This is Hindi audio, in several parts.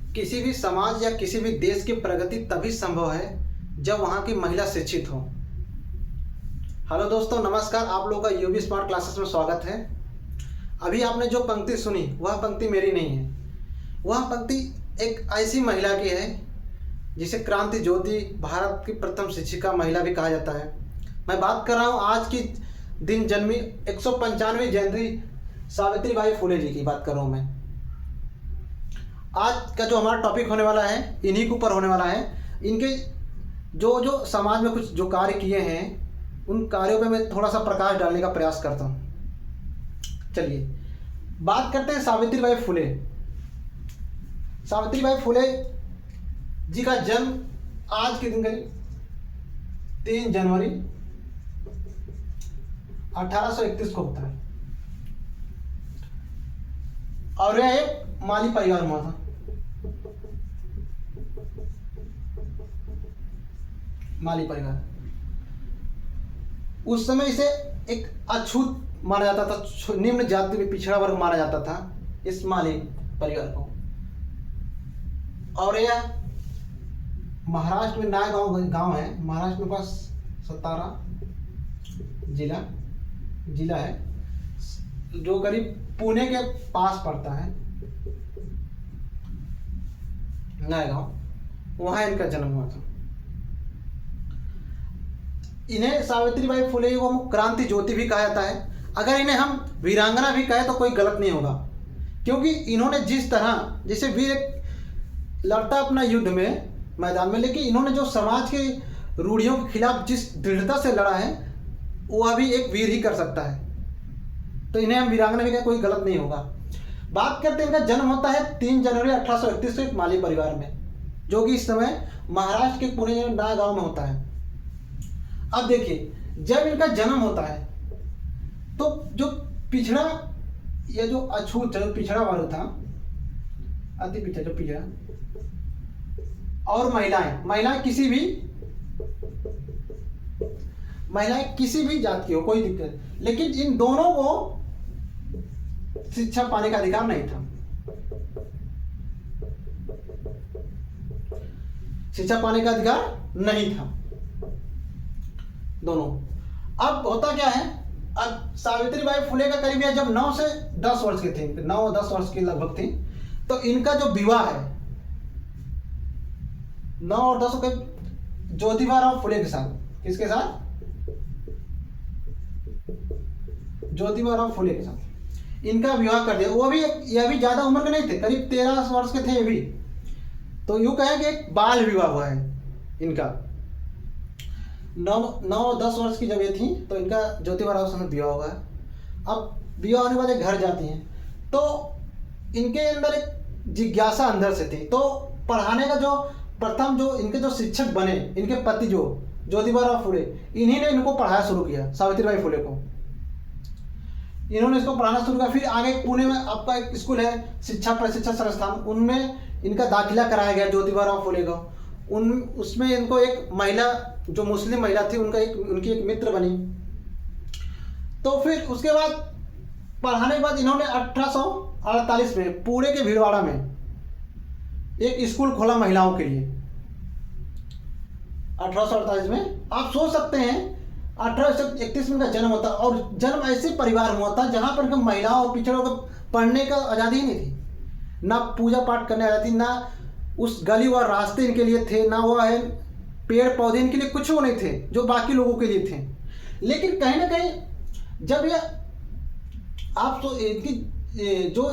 किसी भी समाज या किसी भी देश की प्रगति तभी संभव है जब वहाँ की महिला शिक्षित हो। हेलो दोस्तों, नमस्कार। आप लोगों का यूबी स्मार्ट क्लासेस में स्वागत है। अभी आपने जो पंक्ति सुनी वह पंक्ति मेरी नहीं है। वह पंक्ति एक ऐसी महिला की है जिसे क्रांति ज्योति, भारत की प्रथम शिक्षिका महिला भी कहा जाता है। मैं बात कर रहा हूँ आज की दिन जन्मी 195 जनवरी सावित्री बाई फुले जी की बात कर रहा हूँ मैं। आज का जो हमारा टॉपिक होने वाला है इन्हीं के ऊपर होने वाला है। इनके जो जो समाज में कुछ जो कार्य किए हैं उन कार्यों पे मैं थोड़ा सा प्रकाश डालने का प्रयास करता हूँ। चलिए बात करते हैं सावित्री बाई फुले। सावित्री बाई फुले जी का जन्म आज के दिन करीब 3 जनवरी 1831 को होता है और यह एक माली परिवार में हुआ था। माली परिवार उस समय इसे एक अछूत माना जाता था, निम्न जाति में पिछड़ा वर्ग माना जाता था इस माली परिवार को। और यह महाराष्ट्र में नया गांव है। महाराष्ट्र में पास सतारा जिला है जो करीब पुणे के पास पड़ता है। नया गांव, वहां इनका जन्म हुआ था। इन्हें सावित्रीबाई फुले को क्रांति ज्योति भी कहा जाता है। अगर इन्हें हम वीरांगना भी कहें तो कोई गलत नहीं होगा, क्योंकि इन्होंने जिस तरह, जैसे वीर एक लड़ता अपना युद्ध में मैदान में, लेकिन इन्होंने जो समाज के रूढ़ियों के खिलाफ जिस दृढ़ता से लड़ा है वह भी एक वीर ही कर सकता है। तो इन्हें हम वीरांगना भी कहें कोई गलत नहीं होगा। बात करते हैं, इनका जन्म होता है 3 जनवरी 1831 को एक माली परिवार में, जो कि इस समय महाराष्ट्र के पुणे नया गांव में होता है। अब देखिए, जब इनका जन्म होता है तो जो पिछड़ा या जो अछूत पिछड़ा वर्ग था, अति पिछड़ा जो पिछड़ा, और महिलाएं किसी भी जात की हो, कोई दिक्कत, लेकिन इन दोनों को शिक्षा पाने का अधिकार नहीं था। शिक्षा पाने का अधिकार नहीं था दोनों। अब होता क्या है, अब सावित्रीबाई फुले का करीब जब 9 से 10 वर्ष की थी, 9-10 वर्ष की लगभग थी, तो इनका जो विवाह है 9 और 10 के ज्योतिबाराव फुले के साथ, किसके साथ? ज्योतिबाराव फुले के साथ इनका विवाह कर दिया। वो भी यह भी ज्यादा उम्र के नहीं थे, करीब 13 वर्ष के थे ये भी। तो यूं कहें कि एक बाल विवाह हुआ है इनका। 9-10 वर्ष की जब ये थी तो इनका ज्योतिबाराव से विवाह हुआ है। अब विवाह होने के बाद घर जाती हैं तो इनके अंदर एक जिज्ञासा अंदर से थी। तो पढ़ाने का जो प्रथम जो इनके जो शिक्षक बने, इनके पति जो ज्योतिबाराव फुले, इन्हीं ने इनको पढ़ाया शुरू किया, सावित्रीबाई फुले को। इन्होंने इसको पढ़ाना शुरू किया। फिर आगे पुणे में आपका एक स्कूल है, शिक्षा प्रशिक्षण संस्थान, उनमें इनका दाखिला कराया गया ज्योतिबाराव फुले को। उसमें इनको एक महिला, जो मुस्लिम महिला थी, उनकी एक मित्र बनी। तो फिर उसके बाद पढ़ाने के बाद इन्होंने 1848 में पुणे के भीलवाड़ा में एक स्कूल खोला महिलाओं के लिए। 1848 में आप सोच सकते हैं 1831 में इनका जन्म होता, और जन्म ऐसे परिवार में होता जहां पर महिलाओं और पिछड़ों को पढ़ने का आज़ादी ही नहीं थी, ना पूजा पाठ करने आजादी, ना उस गली व रास्ते इनके लिए थे, ना वो है पेड़ पौधे इनके लिए कुछ वो नहीं थे जो बाकी लोगों के लिए थे। लेकिन कहीं ना कहीं जब ये आप तो इनकी जो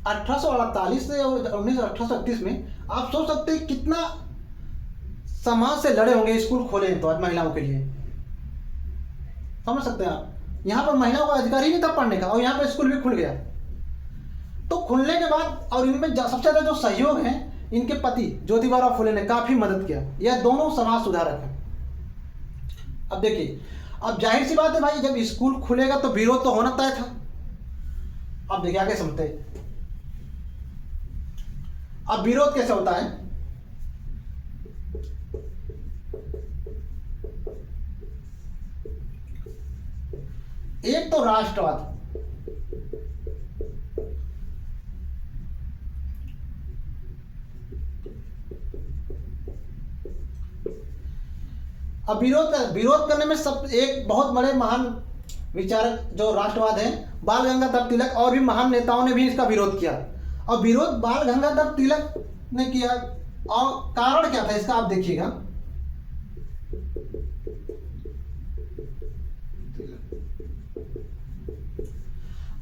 1848 से और 1831 में आप सोच सकते हैं कितना समाज से लड़े होंगे। स्कूल खोले तो आज महिलाओं के लिए, समझ सकते हैं आप। यहाँ पर महिलाओं का अधिकार ही नहीं था पढ़ने का, और यहाँ पर स्कूल भी खुल गया। तो खुलने के बाद, और इनमें सबसे ज्यादा जो सहयोग है, इनके पति ज्योतिबाराव फुले ने काफी मदद किया। यह दोनों समाज सुधारक हैं। अब देखिए, अब जाहिर सी बात है भाई, जब स्कूल खुलेगा तो विरोध तो होना तय था। अब देखिए आगे समझते हैं, अब विरोध कैसे होता है। एक तो राष्ट्रवाद, अब विरोध करने में सब एक बहुत बड़े महान विचारक जो राष्ट्रवाद है बाल गंगाधर तिलक और भी महान नेताओं ने भी इसका विरोध किया। और विरोध बाल गंगाधर तिलक ने किया और कारण क्या था इसका आप देखिएगा।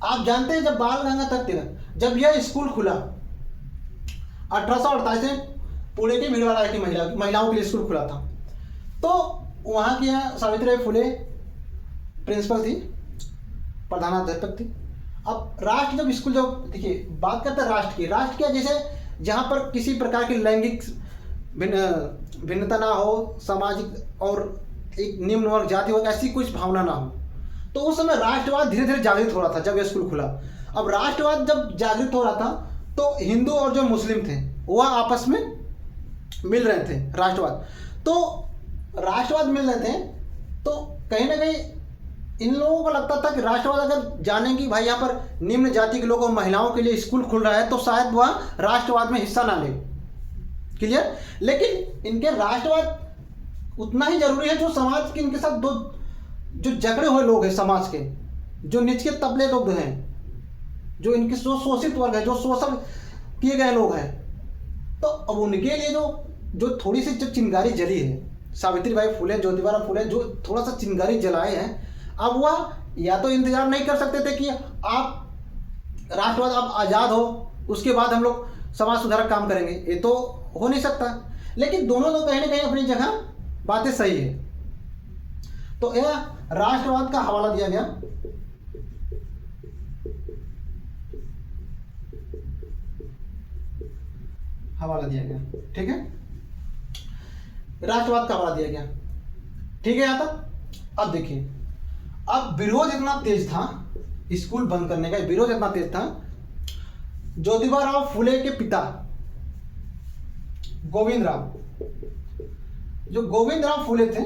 आप जानते हैं जब बाल गंगाधर तिलक जब यह स्कूल खुला 1848 में पुणे की मीरवाड़ा की महिलाओं के लिए स्कूल खुला था, तो वहाँ की सावित्रीबाई फुले प्रिंसिपल थी, प्रधानाध्यापक थी। अब राष्ट्र जब स्कूल जब देखिए बात करते हैं राष्ट्र की, राष्ट्र क्या जैसे जहाँ पर किसी प्रकार की लैंगिक भिन्नता ना हो, सामाजिक और एक निम्न वर्ग जाति वर्ग ऐसी कुछ भावना ना हो, तो उस समय राष्ट्रवाद धीरे धीरे जागृत हो रहा था जब यह स्कूल खुला। अब राष्ट्रवाद जब जागृत हो रहा था तो हिंदू और जो मुस्लिम थे वह आपस में मिल रहे थे। राष्ट्रवाद मिल रहे थे तो कहीं ना कहीं इन लोगों को लगता था कि राष्ट्रवाद अगर जाने की भाई यहाँ पर निम्न जाति के लोगों महिलाओं के लिए स्कूल खुल रहा है तो शायद वह राष्ट्रवाद में हिस्सा ना ले। क्लियर? लेकिन इनके राष्ट्रवाद उतना ही जरूरी है जो समाज के इनके साथ दो जो झगड़े हुए लोग हैं, समाज के जो नीचे के तबले लोग हैं, जो इनके शोषित वर्ग है, जो शोषण किए गए लोग हैं, तो अब उनके लिए जो थोड़ी सी जो चिंगारी जली है, सावित्रीबाई फुले ज्योतिबा फुले जो थोड़ा सा चिंगारी जलाए हैं, अब वह या तो इंतजार नहीं कर सकते थे कि आप राष्ट्रवाद अब आज़ाद हो उसके बाद हम लोग समाज सुधारक काम करेंगे, ये तो हो नहीं सकता। लेकिन दोनों तो कहीं ना कहीं अपनी जगह बातें सही है। तो यह राष्ट्रवाद का हवाला दिया गया। ठीक है, राष्ट्रवाद का हवाला दिया गया। ठीक है यहां तक। अब देखिए, अब विरोध इतना तेज था, स्कूल बंद करने का विरोध इतना तेज था, ज्योतिबा राव फुले के पिता गोविंद राव, जो गोविंद राव फुले थे,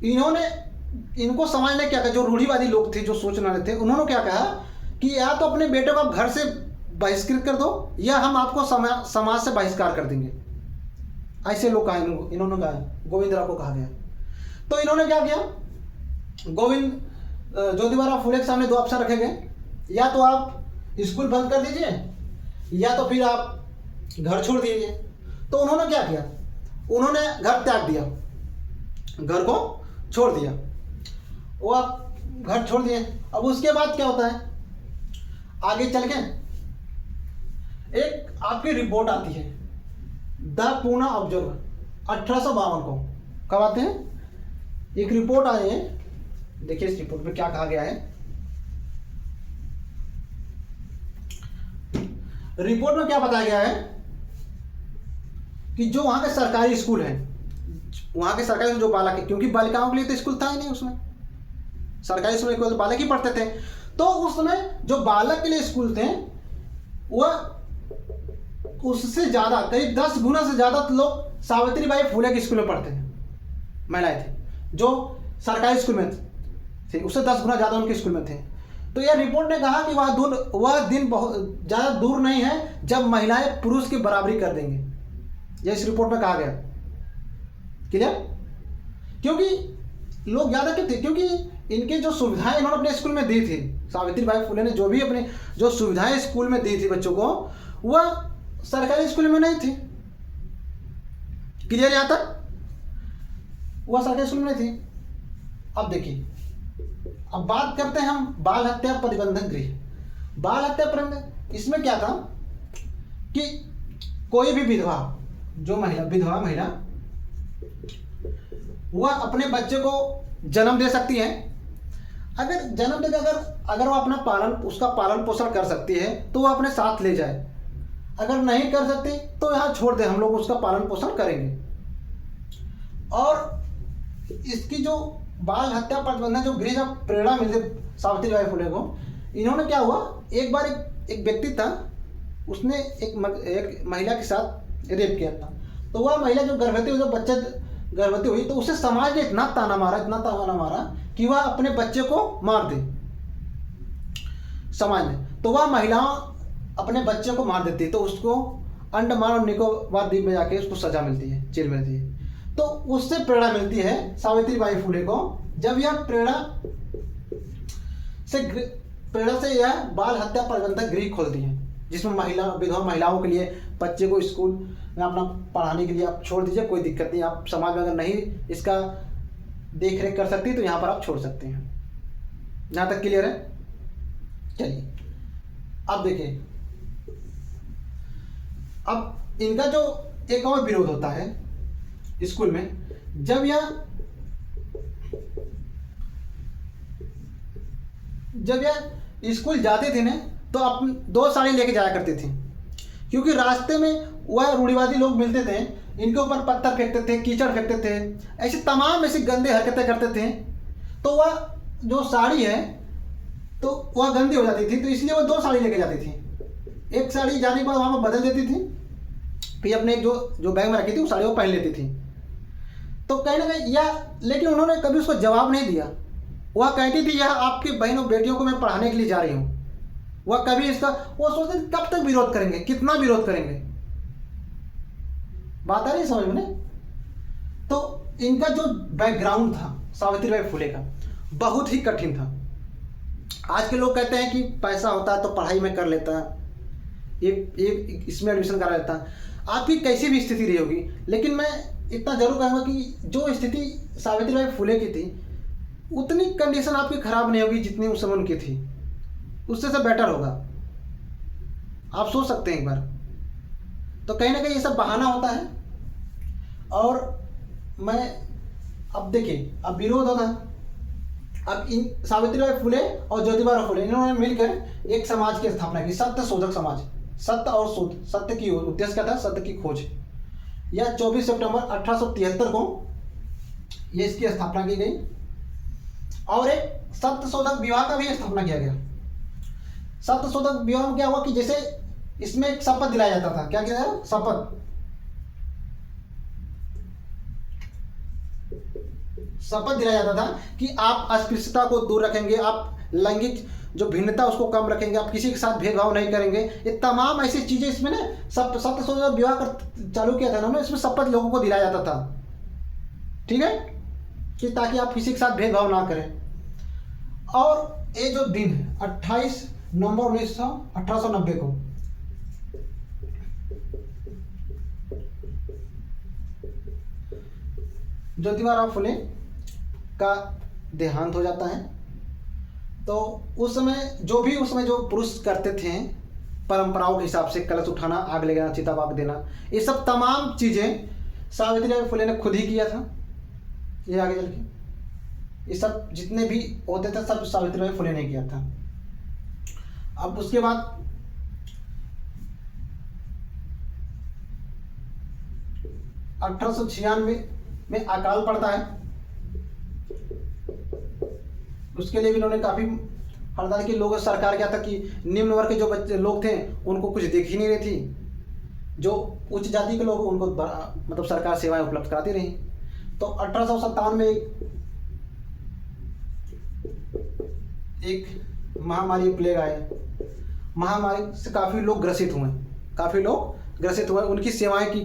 इनको समाज ने क्या कहा, जो रूढ़िवादी लोग थे, जो सोचने वाले थे, उन्होंने क्या कहा कि या तो अपने बेटे को आप घर से बहिष्कृत कर दो या हम आपको समाज से बहिष्कार कर देंगे। ऐसे लोग कहा, इन्होंने कहा, गोविंद राव को कहा गया। तो इन्होंने क्या किया, ज्योतिबा राव फुले के सामने दो ऑप्शन रखे गए, या तो आप स्कूल बंद कर दीजिए या तो फिर आप घर छोड़ दीजिए। तो उन्होंने क्या किया, उन्होंने घर त्याग दिया, घर को छोड़ दिया, वो आप घर छोड़ दिए। अब उसके बाद क्या होता है, आगे चल के एक आपकी रिपोर्ट आती है, द पूना ऑब्जर्वर 1852 को। कब आते हैं, एक रिपोर्ट आई है, देखिए इस रिपोर्ट में क्या कहा गया है। रिपोर्ट में क्या बताया गया है कि जो वहां के सरकारी स्कूल है, वहां के सरकारी जो बालक है, क्योंकि बालिकाओं के लिए तो स्कूल था ही नहीं, उसमें सरकारी स्कूल में बालक ही पढ़ते थे, तो उस समय जो बालक के लिए स्कूल थे वह उससे ज्यादा करीब 10 गुना से ज्यादा लोग सावित्रीबाई फुले के स्कूल में पढ़ते थे, महिलाएं थी जो सरकारी स्कूल में थे, उससे 10 गुना ज्यादा उनके स्कूल में थे। तो यह रिपोर्ट ने कहा कि वह दिन बहुत ज्यादा दूर नहीं है जब महिलाएं पुरुष की बराबरी कर देंगे, यह इस रिपोर्ट में कहा गया। क्लियर? क्योंकि लोग ज्यादा क्यों थे, क्योंकि इनके जो सुविधाएं इन्होंने अपने स्कूल में दी थी, सावित्रीबाई फुले ने जो भी अपने जो सुविधाएं स्कूल में दी थी बच्चों को, वह सरकारी स्कूल में नहीं थी। क्लियर? यहां तक वह सरकारी स्कूल में नहीं थी। अब देखिए, अब बात करते हैं हम बाल हत्या प्रतिबंधक गृह। बाल हत्या प्रतिबंधक, इसमें क्या था कि कोई भी विधवा महिला वह अपने बच्चे को जन्म दे सकती है। अगर जन्म दे, अगर वो अपना उसका पालन पोषण कर सकती है तो वह अपने साथ ले जाए, अगर नहीं कर सकती तो यहाँ छोड़ दे, हम लोग उसका पालन पोषण करेंगे। और इसकी जो बाल हत्या प्रतिबंधक जो गृह जब प्रेरणा मिली सावित्रीबाई फुले को, इन्होंने क्या हुआ, एक बार एक व्यक्ति था, उसने एक महिला के साथ रेप किया था। तो वह महिला जो गर्भवती हुई, जो बच्चा गर्भवती हुई, तो उसे समाज ने इतना ताना मारा कि वह अपने बच्चे को मार दे। समाज ने, तो वह महिला अपने बच्चे को मार देती है, तो उसको अंडमान और निकोबार द्वीप में जाके उसको सजा मिलती है, जेल मिलती है। तो उससे प्रेरणा मिलती है सावित्रीबाई फुले को, जब यह प्रेरणा से यह बाल हत्या प्रबंधक गृह खोलती है, जिसमें विधवा महिलाओं के लिए बच्चे को स्कूल में अपना पढ़ाने के लिए आप छोड़ दीजिए, कोई दिक्कत नहीं। आप समाज में अगर नहीं इसका देख रेख कर सकती तो यहाँ पर आप छोड़ सकते हैं। यहाँ तक क्लियर है? चलिए अब देखिए, अब इनका जो एक और विरोध होता है स्कूल में, जब यह स्कूल जाते थे ना तो अपन 2 साड़ी लेके जाया करते थे, क्योंकि रास्ते में वह रूढ़िवादी लोग मिलते थे, इनके ऊपर पत्थर फेंकते थे, कीचड़ फेंकते थे, ऐसे तमाम ऐसी गंदे हरकतें करते थे। तो वह जो साड़ी है तो वह गंदी हो जाती थी, तो इसलिए वो 2 साड़ी लेके जाती थी। एक साड़ी जाने के बाद वहाँ पर बदल देती थी, फिर अपने जो बैग में रखी थी वो साड़ी वो पहन लेती थी। तो कहीं ना कहीं लेकिन उन्होंने कभी उसको जवाब नहीं दिया। वह कहती थी यह आपकी बहनों बेटियों को मैं पढ़ाने के लिए जा रही हूँ। वह कभी वो सोचते कब तक विरोध करेंगे, कितना विरोध करेंगे। बात आ रही समझ में? तो इनका जो बैकग्राउंड था सावित्रीबाई फुले का बहुत ही कठिन था। आज के लोग कहते हैं कि पैसा होता है तो पढ़ाई में कर लेता, ये इसमें एडमिशन करा लेता। आपकी कैसी भी स्थिति रही होगी, लेकिन मैं इतना जरूर कहूँगा कि जो स्थिति सावित्रीबाई फुले की थी उतनी कंडीशन आपकी खराब नहीं होगी जितनी उस समय उनकी थी, उससे से बेटर होगा। आप सोच सकते हैं एक बार। तो कहीं ना कहीं ये सब बहाना होता है। और मैं अब देखिए, अब विरोध होता है। अब इन सावित्रीबाई फुले और ज्योतिबा फुले इन्होंने मिलकर एक समाज की स्थापना की, सत्य शोधक समाज। सत्य और शोध, सत्य की उद्देश्य क्या था? सत्य की खोज। यह 24 सितंबर 1873 को ये इसकी स्थापना की गई। और एक सत्य शोधक विवाह का भी स्थापना किया गया। सत्य शोधक विवाह में क्या हुआ कि जैसे इसमें एक शपथ दिलाया जाता था। क्या किया? शपथ दिलाया जाता था कि आप अस्पृश्यता को दूर रखेंगे, आप लैंगिक जो भिन्नता उसको कम रखेंगे, आप किसी के साथ भेदभाव नहीं करेंगे। ये तमाम ऐसी चीजें इसमें ना सत्य शोधक विवाह कर चालू किया था उन्होंने, इसमें शपथ लोगों को दिलाया जाता था, ठीक है, कि ताकि आप किसी के साथ भेदभाव ना करें। और ये जो दिन है 28 नवंबर 1890 को ज्योतिबा फुले का देहांत हो जाता है। तो उस समय जो पुरुष करते थे परंपराओं के हिसाब से, कलश उठाना, आग लगाना, चिता आग देना, ये सब तमाम चीजें सावित्रीबाई फुले ने खुद ही किया था। ये आगे चल के ये सब जितने भी होते थे सब सावित्रीबाई फुले ने किया था। अब उसके बाद 1896 में अकाल पड़ता है। उसके लिए भी इन्होंने काफी हड़ताल की। लोग, सरकार क्या था कि निम्न वर्ग के जो बच्चे लोग थे उनको कुछ देख ही नहीं रही थी, जो उच्च जाति के लोग उनको मतलब सरकार सेवाएं उपलब्ध कराती रही। तो 1857 में एक महामारी प्लेग आया। महामारी से काफी लोग ग्रसित हुए, उनकी सेवाएं की।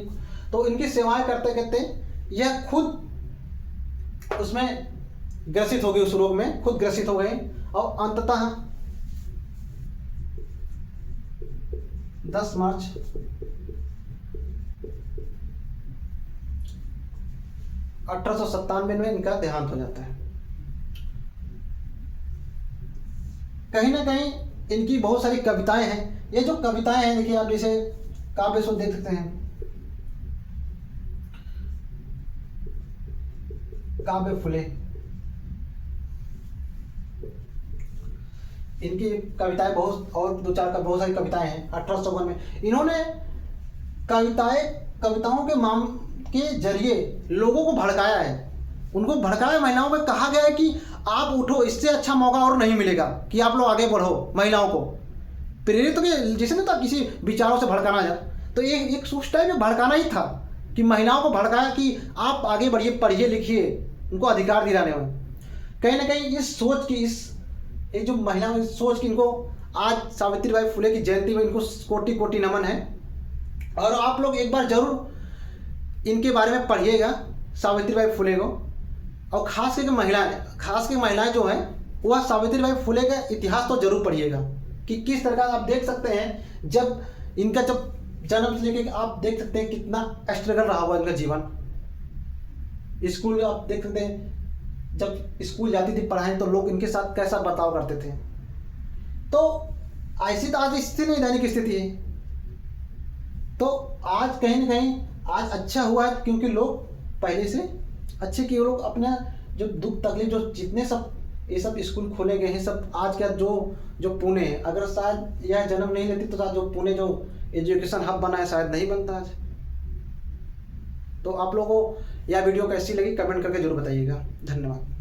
तो इनकी सेवाएं करते करते यह खुद उसमें ग्रसित हो गई, उस रोग में खुद ग्रसित हो गए। और अंततः 10 मार्च 1897 में इनका देहांत हो जाता है। कहीं ना कहीं इनकी बहुत सारी कविताएं हैं। ये जो कविताएं हैं देखिए आप, जैसे काव्य शोध देख सकते हैं, काव्य फुले, इनकी कविताएं बहुत, और 2-4 का बहुत सारी कविताएं हैं। 1854 में इन्होंने कविताओं के जरिए लोगों को भड़काया है। उनको भड़काया, महिलाओं को कहा गया है कि आप उठो, इससे अच्छा मौका और नहीं मिलेगा कि आप लोग आगे बढ़ो। महिलाओं को प्रेरित के जैसे ना था किसी विचारों से भड़काना जा, तो ये एक उस टाइप में भड़काना ही था कि महिलाओं को भड़काया कि आप आगे बढ़िए, पढ़िए लिखिए, उनको अधिकार दिलाने में। कहीं ना कहीं इस सोच की, ये जो महिलाओं की सोच की, इनको आज सावित्रीबाई फुले की जयंती में इनको कोटि कोटि नमन है। और आप लोग एक बार जरूर इनके बारे में पढ़िएगा, सावित्रीबाई फुले को, और खास करके महिलाएं जो हैं वह सावित्रीबाई फुले का इतिहास तो जरूर पढ़िएगा कि किस तरह का। आप देख सकते हैं जब जन्म से लेके आप देख सकते हैं कितना स्ट्रगल रहा हुआ इनका जीवन। स्कूल आप देख सकते हैं जब स्कूल जाती थी पढ़ाई तो लोग इनके साथ कैसा बर्ताव करते थे। तो ऐसी तो आज स्थिति नहीं, दैनिक स्थिति है। तो आज कहीं ना कहीं आज अच्छा हुआ है क्योंकि लोग पहले से अच्छे कि लोग अपना जो दुख तकलीफ जो जितने सब ये सब स्कूल खोले गए हैं सब आज का जो पुणे है, अगर शायद यह जन्म नहीं लेती तो शायद जो पुणे जो एजुकेशन हब बना है शायद नहीं बनता आज। तो आप लोगों को यह वीडियो कैसी लगी कमेंट करके जरूर बताइएगा। धन्यवाद।